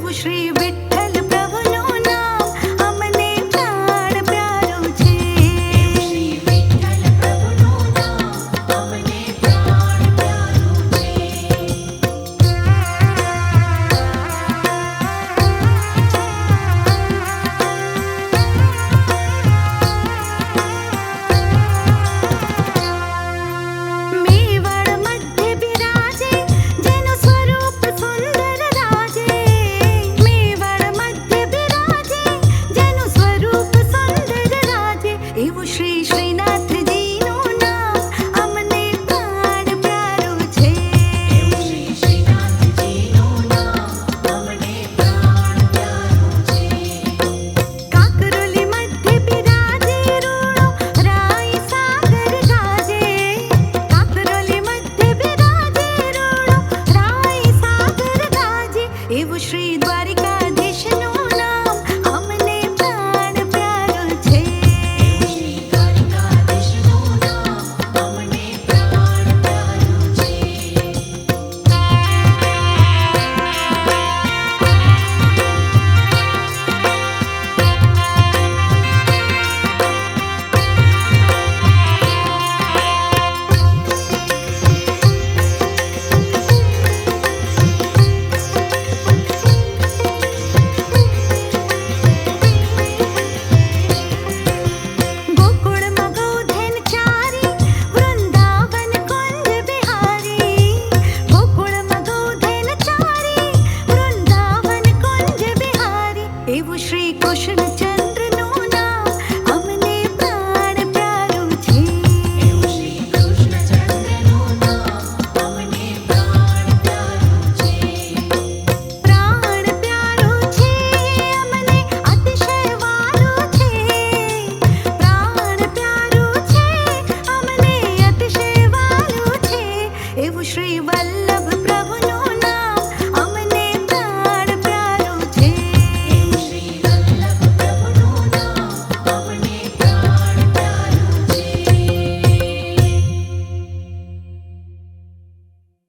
એવું શ્રી વિઠ્ઠલ પ્રભુનું નામ અમને પ્રાણ પ્યારું છે. એવું શ્રી વિઠ્ઠલ પ્રભુનું નામ અમને પ્રાણ પ્યારું છે. એવું શ્રી શ્રીનાથજીનું નામ અમને પ્રાણ પ્યારું છે. એવું શ્રી શ્રીનાથજીનું નામ અમને પ્રાણ પ્યારું છે. કાકરોલી મધ્ય બિરાજે રૂણો રાય સાગર ગાજે. કાકરોલી મધ્ય બિરાજે રૂણો રાય સાગર ગાજે. એવું શ્રી દ્વારિકાધીશનું નામ અમને પ્રાણ પ્યારું છે. એવું શ્રી કૃષ્ણ